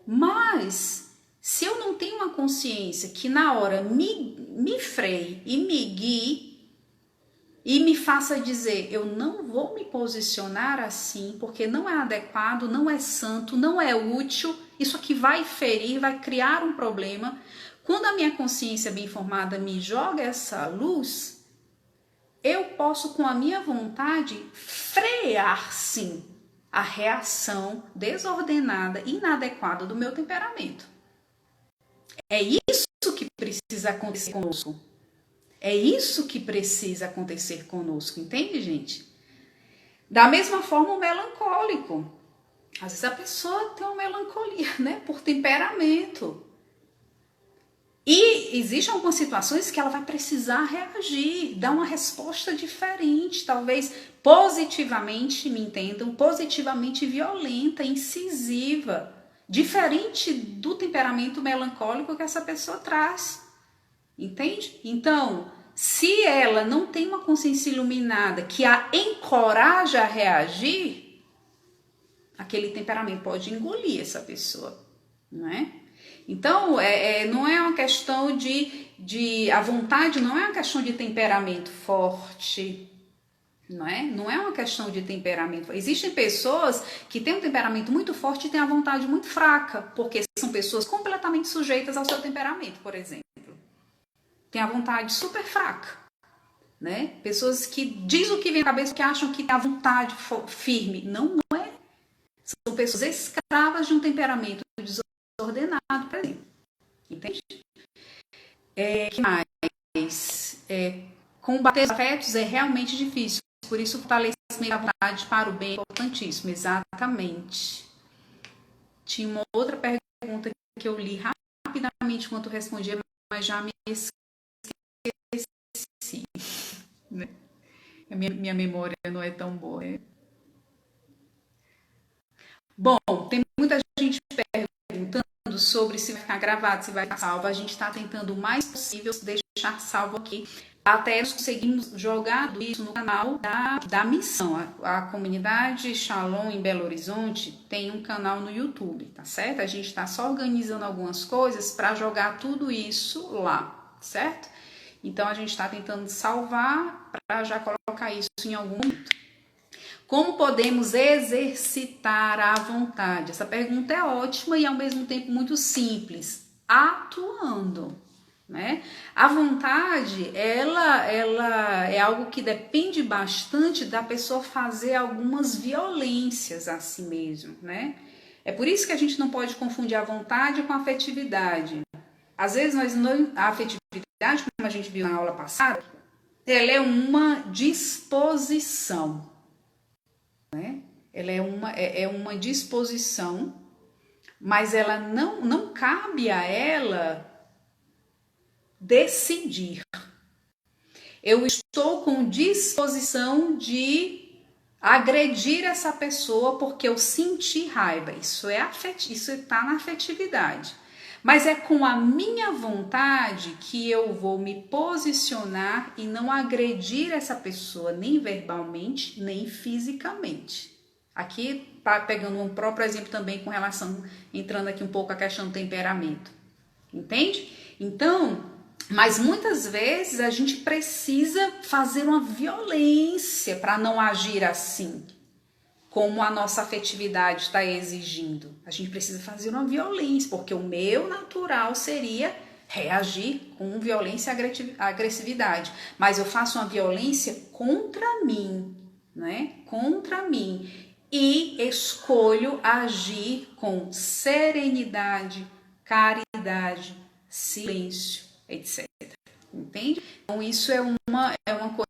Mas, se eu não tenho uma consciência que na hora me freie e me guie, e me faça dizer, eu não vou me posicionar assim, porque não é adequado, não é santo, não é útil, isso aqui vai ferir, vai criar um problema. Quando a minha consciência bem formada me joga essa luz, eu posso, com a minha vontade, frear, sim, a reação desordenada, inadequada do meu temperamento. É isso que precisa acontecer conosco. É isso que precisa acontecer conosco, entende, gente? Da mesma forma, o melancólico. Às vezes a pessoa tem uma melancolia, né? Por temperamento. E existem algumas situações que ela vai precisar reagir, dar uma resposta diferente, talvez positivamente, me entendam, positivamente violenta, incisiva, diferente do temperamento melancólico que essa pessoa traz. Entende? Então, se ela não tem uma consciência iluminada que a encoraja a reagir, aquele temperamento pode engolir essa pessoa, não é? Então, não é uma questão a vontade não é uma questão de temperamento forte, não é? Não é uma questão de temperamento. Existem pessoas que têm um temperamento muito forte e têm a vontade muito fraca, porque são pessoas completamente sujeitas ao seu temperamento, por exemplo. Tem a vontade super fraca, né? Pessoas que dizem o que vem na cabeça, que acham que tem a vontade firme. Não é. São pessoas escravas de um temperamento desordenado, por exemplo. Entende? Que mais? Combater os afetos é realmente difícil. Por isso, o fortalecimento da vontade para o bem é importantíssimo. Exatamente. Tinha uma outra pergunta que eu li rapidamente enquanto respondia, mas já me esqueci. Né? A minha memória não é tão boa. Bom, tem muita gente perguntando sobre se vai ficar gravado, se vai ficar salvo. A gente está tentando o mais possível deixar salvo aqui. Até nós conseguimos jogar isso no canal da missão. A comunidade Shalom em Belo Horizonte tem um canal no YouTube, tá certo? A gente está só organizando algumas coisas para jogar tudo isso lá, certo? Então, a gente está tentando salvar para já colocar isso em algum momento. Como podemos exercitar a vontade? Essa pergunta é ótima e ao mesmo tempo muito simples. Atuando, né? A vontade, ela é algo que depende bastante da pessoa fazer algumas violências a si mesmo, né? É por isso que a gente não pode confundir a vontade com a afetividade. Às vezes a afetividade, como a gente viu na aula passada, ela é uma disposição, né? Ela é uma disposição, mas ela não cabe a ela decidir. Eu estou com disposição de agredir essa pessoa porque eu senti raiva. Isso está na afetividade. Mas é com a minha vontade que eu vou me posicionar e não agredir essa pessoa nem verbalmente, nem fisicamente. Aqui, pegando um próprio exemplo também com relação, entrando aqui um pouco a questão do temperamento. Entende? Então, mas muitas vezes a gente precisa fazer uma violência para não agir assim, como a nossa afetividade está exigindo. A gente precisa fazer uma violência, porque o meu natural seria reagir com violência e agressividade. Mas eu faço uma violência contra mim, né? Contra mim. E escolho agir com serenidade, caridade, silêncio, etc. Entende? Então isso é uma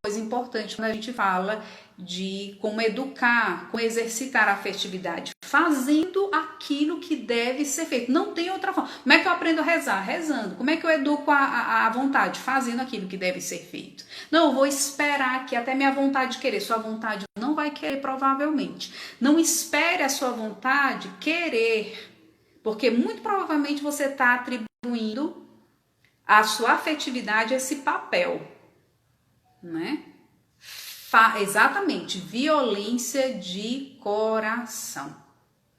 coisa importante quando a gente fala de como educar, como exercitar a afetividade, fazendo aquilo que deve ser feito. Não tem outra forma. Como é que eu aprendo a rezar? Rezando. Como é que eu educo a vontade? Fazendo aquilo que deve ser feito. Não, eu vou esperar que até minha vontade querer. Sua vontade não vai querer, provavelmente. Não espere a sua vontade querer, porque muito provavelmente você está atribuindo a sua afetividade esse papel, né? Exatamente, violência de coração,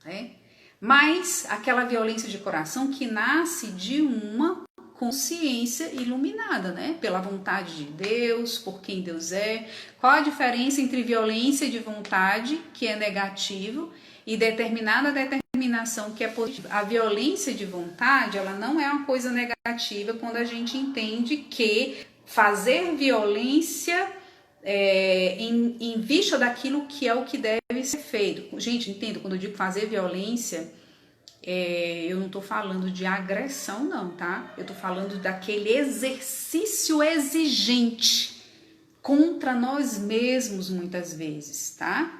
né? Mas aquela violência de coração que nasce de uma consciência iluminada, né? Pela vontade de Deus, por quem Deus é. Qual a diferença entre violência de vontade, que é negativo, e determinada determinação que é positiva? A violência de vontade, ela não é uma coisa negativa quando a gente entende que fazer violência em vista daquilo que é o que deve ser feito. Gente, entendo, quando eu digo fazer violência, eu não estou falando de agressão não, tá? Eu estou falando daquele exercício exigente contra nós mesmos muitas vezes, tá?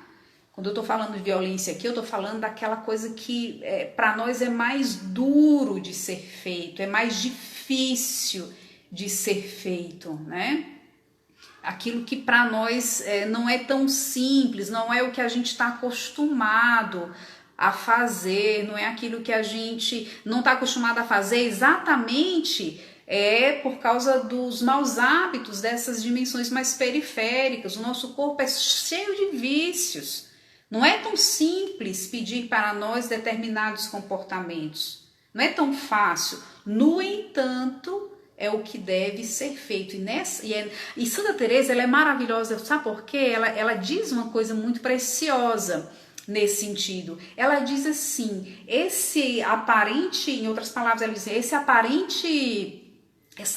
Quando eu tô falando de violência aqui, eu tô falando daquela coisa que para nós é mais duro de ser feito, é mais difícil de ser feito, né? Aquilo que para nós não é tão simples, não é o que a gente está acostumado a fazer, não é aquilo que a gente não está acostumado a fazer exatamente por causa dos maus hábitos dessas dimensões mais periféricas. O nosso corpo é cheio de vícios. Não é tão simples pedir para nós determinados comportamentos. Não é tão fácil. No entanto, é o que deve ser feito. E Santa Teresa, ela é maravilhosa, sabe por quê? Ela diz uma coisa muito preciosa nesse sentido. Ela diz assim, esse aparente, em outras palavras, ela diz, essa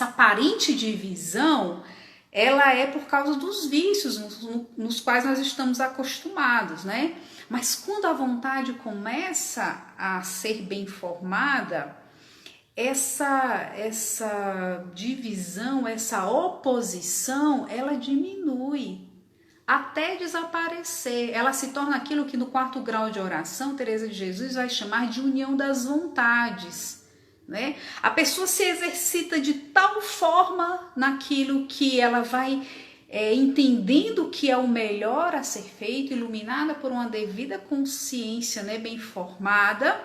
aparente divisão, ela é por causa dos vícios nos quais nós estamos acostumados, né? Mas quando a vontade começa a ser bem formada, essa divisão, essa oposição, ela diminui até desaparecer. Ela se torna aquilo que no 4º grau de oração, Teresa de Jesus vai chamar de união das vontades, né? A pessoa se exercita de tal forma naquilo que ela vai entendendo que é o melhor a ser feito, iluminada por uma devida consciência, né, bem formada.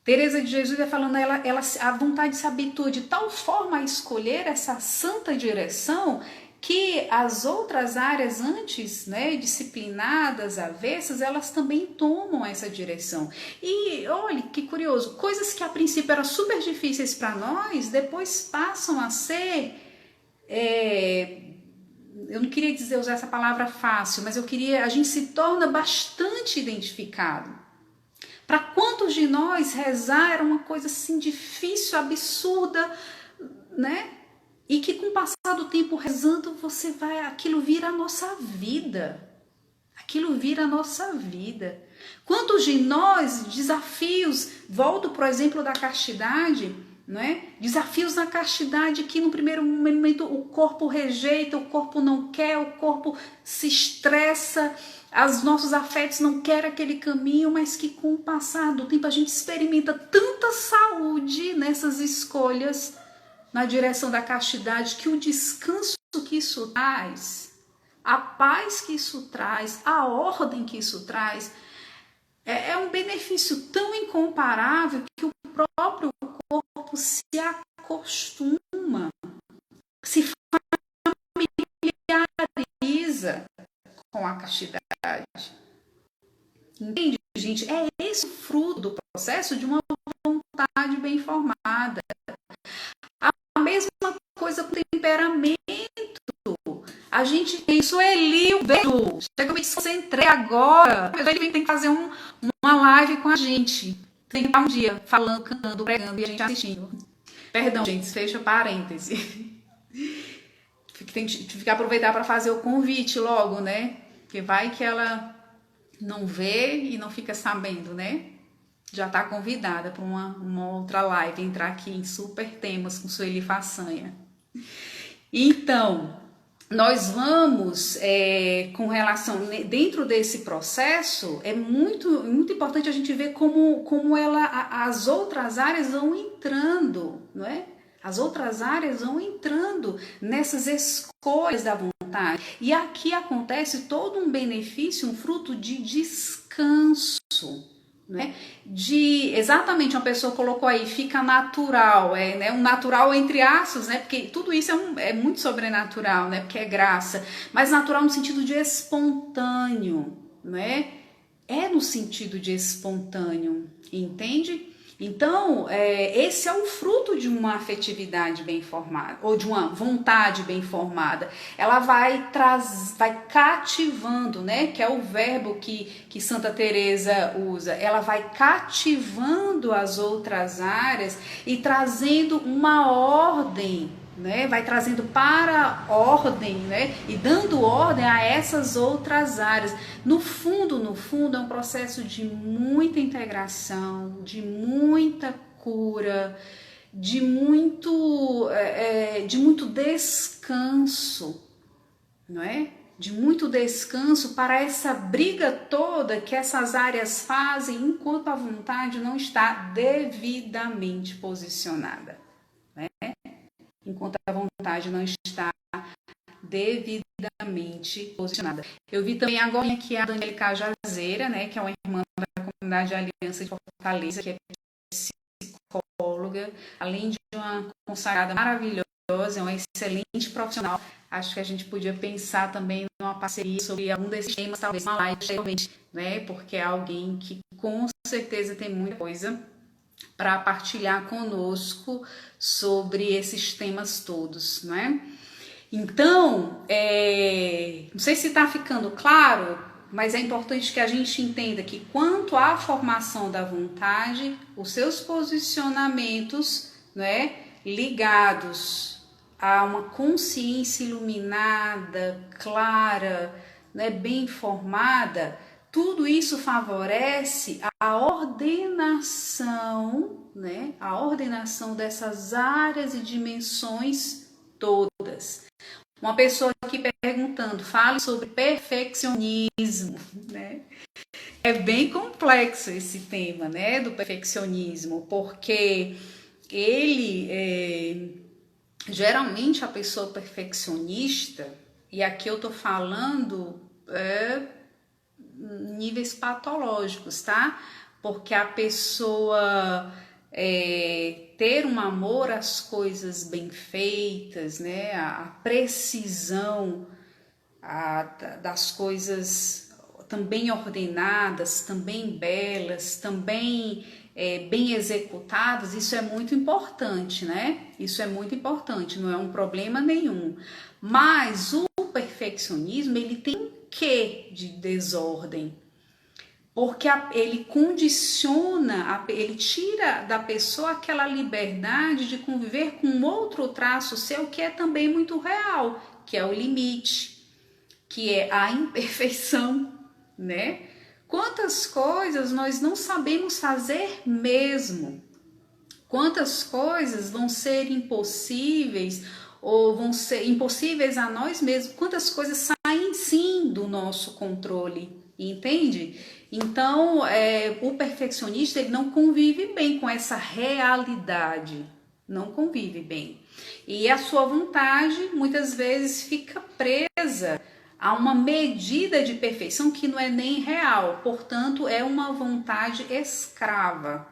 Teresa de Jesus vai falando, a vontade se habitua de tal forma a escolher essa santa direção que as outras áreas antes, né, disciplinadas, avessas, elas também tomam essa direção. E olha que curioso, coisas que a princípio eram super difíceis para nós, depois passam a ser eu não queria dizer usar essa palavra fácil, mas a gente se torna bastante identificado. Para quantos de nós rezar era uma coisa assim difícil, absurda, né? E que com o passar do tempo rezando, aquilo vira a nossa vida. Aquilo vira a nossa vida. Quantos de nós, desafios, volto para o exemplo da castidade, né? Desafios na castidade que no primeiro momento o corpo rejeita, o corpo não quer, o corpo se estressa, os nossos afetos não querem aquele caminho, mas que com o passar do tempo a gente experimenta tanta saúde nessas escolhas na direção da castidade, que o descanso que isso traz, a paz que isso traz, a ordem que isso traz, é um benefício tão incomparável que o próprio corpo se acostuma, se familiariza com a castidade. Entende, gente? É esse o fruto do processo de uma vontade bem formada. A mesma coisa com o temperamento. A gente tem Sueli, o beijo. Chega, eu me desconcentrei agora. Mas ele tem que fazer uma live com a gente. Tem que estar um dia falando, cantando, pregando e a gente assistindo. Perdão, gente, fecha parêntese. Tem que aproveitar para fazer o convite logo, né? Porque vai que ela não vê e não fica sabendo, né? Já está convidada para uma outra live, entrar aqui em super temas com Sueli Façanha. Então, nós vamos, com relação, dentro desse processo, é muito, muito importante a gente ver como as outras áreas vão entrando, não é? As outras áreas vão entrando nessas escolhas da vontade. E aqui acontece todo um benefício, um fruto de descanso. Né? Exatamente, uma pessoa colocou aí, fica natural, né? Um natural entre aspas, né? Porque tudo isso é muito sobrenatural, né? Porque é graça, mas natural no sentido de espontâneo, né? É no sentido de espontâneo, entende? Então, esse é o fruto de uma afetividade bem formada, ou de uma vontade bem formada. Ela vai cativando, né? Que é o verbo que Santa Teresa usa. Ela vai cativando as outras áreas e trazendo uma ordem, né? Vai trazendo para ordem, né? E dando ordem a essas outras áreas. No fundo, é um processo de muita integração, de muita cura, de muito descanso, não é? De muito descanso para essa briga toda que essas áreas fazem enquanto a vontade não está devidamente posicionada, né? Enquanto a vontade não está devidamente posicionada. Eu vi também agora aqui a Daniela Cajazeira, né, que é uma irmã da comunidade Aliança de Fortaleza, que é psicóloga, além de uma consagrada maravilhosa, é uma excelente profissional. Acho que a gente podia pensar também numa parceria sobre algum desses temas, talvez uma live, né, porque é alguém que com certeza tem muita coisa para partilhar conosco sobre esses temas todos, não é? Então, não sei se está ficando claro, mas é importante que a gente entenda que quanto à formação da vontade, os seus posicionamentos, né, ligados a uma consciência iluminada, clara, né, bem formada, tudo isso favorece a ordenação, né? A ordenação dessas áreas e dimensões todas. Uma pessoa aqui perguntando, fale sobre perfeccionismo, né? É bem complexo esse tema, né, do perfeccionismo, porque geralmente a pessoa perfeccionista, e aqui eu tô falando níveis patológicos, tá? Porque a pessoa ter um amor às coisas bem feitas, né? A precisão das coisas também ordenadas, também belas, também bem executadas, isso é muito importante, né? Isso é muito importante, não é um problema nenhum. Mas o perfeccionismo, ele tem um quê de desordem? Porque ele condiciona, ele tira da pessoa aquela liberdade de conviver com outro traço seu que é também muito real, que é o limite, que é a imperfeição, né? Quantas coisas nós não sabemos fazer mesmo? Quantas coisas vão ser impossíveis ou vão ser impossíveis a nós mesmos? Quantas coisas saem sim do nosso controle, entende? Então, o perfeccionista ele não convive bem com essa realidade, não convive bem. E a sua vontade muitas vezes fica presa a uma medida de perfeição que não é nem real, portanto, é uma vontade escrava,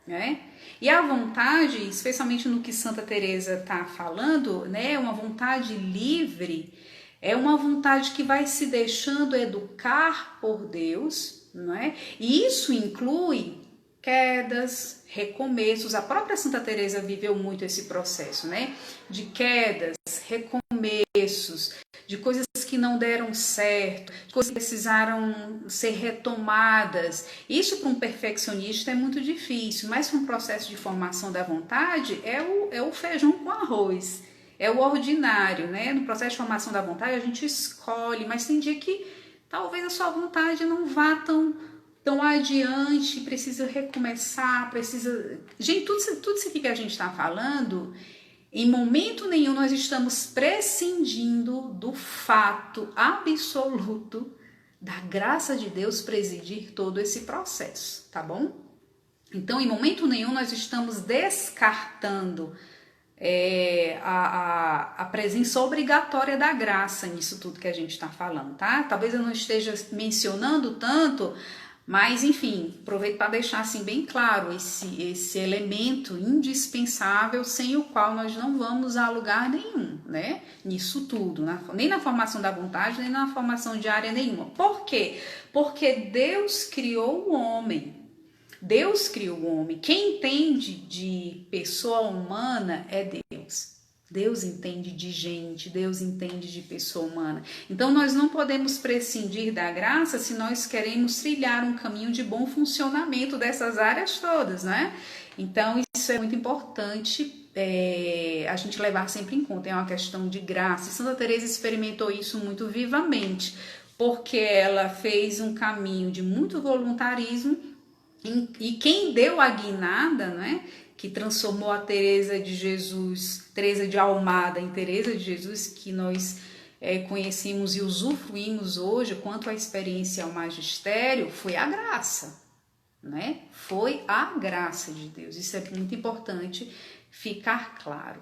né? E a vontade, especialmente no que Santa Teresa está falando, né, uma vontade livre, é uma vontade que vai se deixando educar por Deus, não é? E isso inclui quedas, recomeços. A própria Santa Teresa viveu muito esse processo, né? De quedas, recomeços, de coisas que não deram certo, de coisas que precisaram ser retomadas. Isso para um perfeccionista é muito difícil, mas para um processo de formação da vontade é o feijão com arroz, é o ordinário, né? No processo de formação da vontade a gente escolhe, mas tem dia que talvez a sua vontade não vá tão adiante, precisa recomeçar, precisa... Gente, tudo isso que a gente está falando... Em momento nenhum nós estamos prescindindo do fato absoluto da graça de Deus presidir todo esse processo, tá bom? Então, em momento nenhum nós estamos descartando a presença obrigatória da graça nisso tudo que a gente está falando, tá? Talvez eu não esteja mencionando tanto, mas, enfim, aproveito para deixar assim bem claro esse elemento indispensável sem o qual nós não vamos a lugar nenhum, né? Nisso tudo, nem na formação da vontade, nem na formação diária nenhuma. Por quê? Porque Deus criou o homem. Deus criou o homem. Quem entende de pessoa humana é Deus. Deus entende de gente, Deus entende de pessoa humana. Então nós não podemos prescindir da graça se nós queremos trilhar um caminho de bom funcionamento dessas áreas todas, né? Então isso é muito importante a gente levar sempre em conta, é uma questão de graça. E Santa Teresa experimentou isso muito vivamente, porque ela fez um caminho de muito voluntarismo e quem deu a guinada, né? Que transformou a Teresa de Jesus, Teresa de Almada em Teresa de Jesus, que nós conhecemos e usufruímos hoje quanto à experiência ao magistério, foi a graça, né? Foi a graça de Deus. Isso é muito importante ficar claro.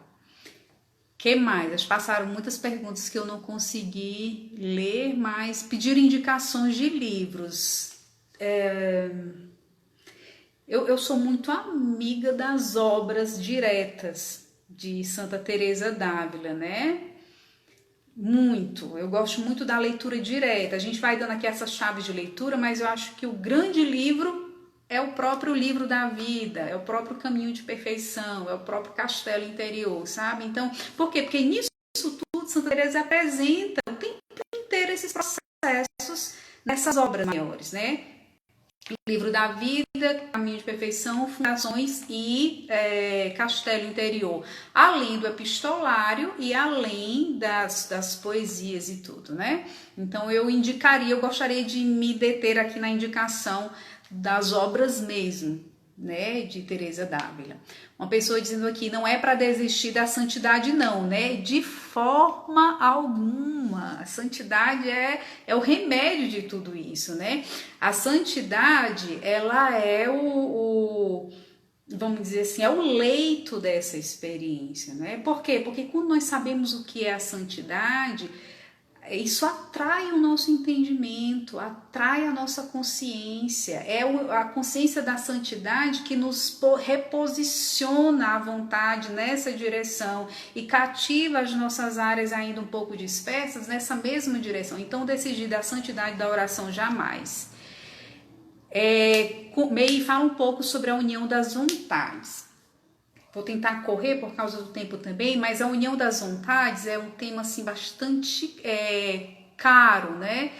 Que mais? Passaram muitas perguntas que eu não consegui ler, mas pediram indicações de livros. Eu sou muito amiga das obras diretas de Santa Teresa d'Ávila, né? Muito. Eu gosto muito da leitura direta. A gente vai dando aqui essas chaves de leitura, mas eu acho que o grande livro é o próprio livro da vida, é o próprio caminho de perfeição, é o próprio castelo interior, sabe? Então, por quê? Porque nisso tudo Santa Teresa apresenta o tempo inteiro esses processos nessas obras maiores, né? Livro da Vida, Caminho de Perfeição, Fundações e Castelo Interior, além do epistolário e além das poesias e tudo, né? Então eu gostaria de me deter aqui na indicação das obras mesmo, né, de Teresa d'Ávila. Uma pessoa dizendo aqui, não é para desistir da santidade não, né? De forma alguma. A santidade é o remédio de tudo isso, né? A santidade, ela é vamos dizer assim, é o leito dessa experiência, né? Por quê? Porque quando nós sabemos o que é a santidade, isso atrai o nosso entendimento, atrai a nossa consciência. É a consciência da santidade que nos reposiciona a vontade nessa direção e cativa as nossas áreas ainda um pouco dispersas nessa mesma direção. Então, decidir da santidade da oração jamais. E fala um pouco sobre a união das vontades. vou tentar correr por causa do tempo também, mas a união das vontades é um tema assim bastante caro, né?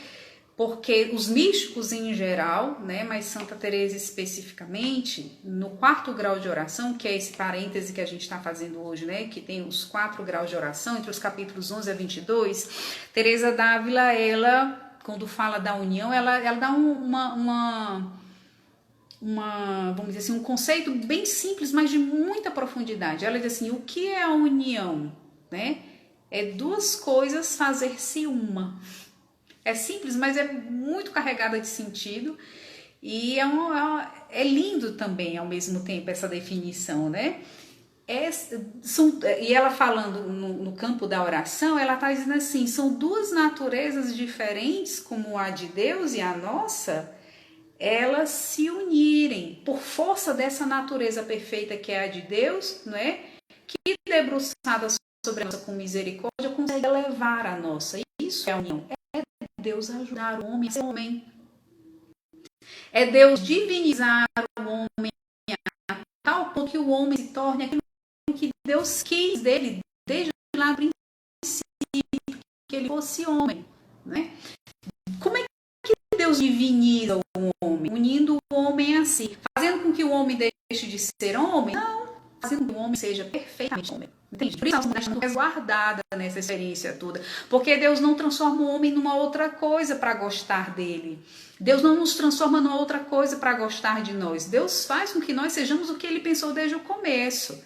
Porque os místicos em geral, né, mas Santa Teresa especificamente, no 4º grau de oração, que é esse parêntese que a gente está fazendo hoje, né, que tem os 4 graus de oração, entre os capítulos 11 a 22, Teresa d'Ávila, ela, quando fala da união, ela dá vamos dizer assim, um conceito bem simples, mas de muita profundidade. Ela diz assim, o que é a união? Né? É duas coisas fazer-se uma. É simples, mas é muito carregada de sentido e é lindo também ao mesmo tempo essa definição, né? E ela falando no campo da oração, ela está dizendo assim, são duas naturezas diferentes, como a de Deus e a nossa, elas se unirem por força dessa natureza perfeita que é a de Deus, né? Que debruçada sobre a nossa com misericórdia consegue elevar a nossa. Isso é a união. Deus ajudar o homem a ser homem. É Deus divinizar o homem a tal ponto que o homem se torne aquilo que Deus quis dele desde lá do princípio, que ele fosse homem, né? Como é que Deus diviniza o homem? Unindo o homem a si, fazendo com que o homem deixe de ser homem? Não, fazendo com que o homem seja perfeitamente homem. Entende? Por isso a mulher está resguardada nessa experiência toda. Porque Deus não transforma o homem numa outra coisa para gostar dele. Deus não nos transforma numa outra coisa para gostar de nós. Deus faz com que nós sejamos o que ele pensou desde o começo.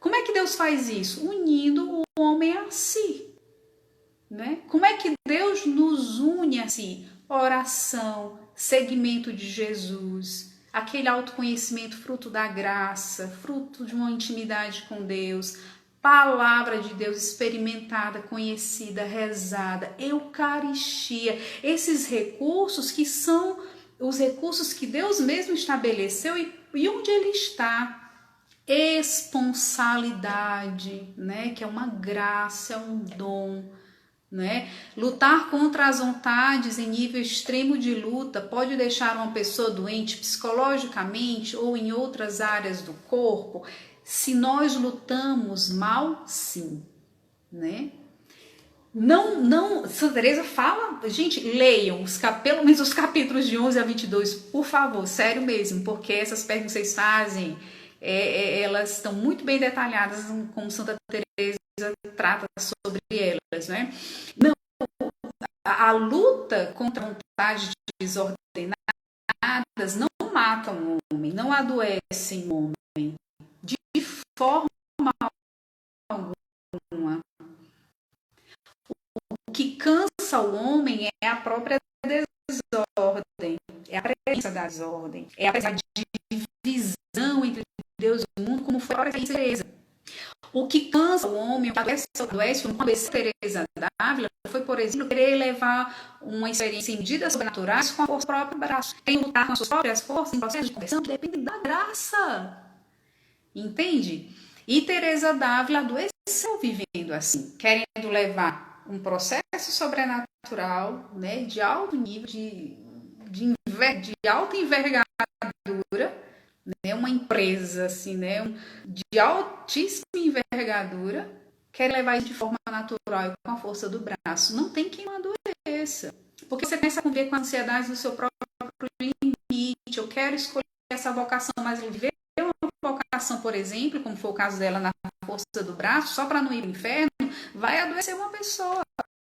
Como é que Deus faz isso? Unindo o homem a si. Né? Como é que Deus nos une a si? Oração, seguimento de Jesus, aquele autoconhecimento fruto da graça, fruto de uma intimidade com Deus, palavra de Deus experimentada, conhecida, rezada, Eucaristia, esses recursos que são os recursos que Deus mesmo estabeleceu e onde ele está. Esponsalidade, né? Que é uma graça, é um dom. Né? Lutar contra as vontades em nível extremo de luta pode deixar uma pessoa doente psicologicamente ou em outras áreas do corpo. Se nós lutamos mal, sim, né? Não, Santa Teresa fala, gente, leiam pelo menos os capítulos de 11 a 22, por favor, sério mesmo, porque essas perguntas que vocês fazem, elas estão muito bem detalhadas, como Santa Teresa trata sobre elas, né? Não, a luta contra a vontade desordenadas não matam o homem, não adoecem o homem de forma alguma. O que cansa o homem é a própria desordem, é a presença da desordem, é a presença de divisão entre Deus e o mundo, como foi a própria Teresa. O que cansa o homem, o que adoece uma Teresa d'Ávila foi, por exemplo, querer levar uma experiência em medidas sobrenaturais com a força do próprio braço. Quem lutar com as suas próprias forças em processo de conversão depende da graça. Entende? E Teresa d'Ávila adoeceu vivendo assim, querendo levar um processo sobrenatural, né, de alto nível, de alta envergadura, né, uma empresa assim, né, de altíssima envergadura, quer levar isso de forma natural e com a força do braço. Não tem quem não adoeça. Porque você começa a conviver com a ansiedade do seu próprio limite. Eu quero escolher essa vocação, mas viver uma vocação, por exemplo, como foi o caso dela na força do braço, só para não ir ao inferno, vai adoecer uma pessoa.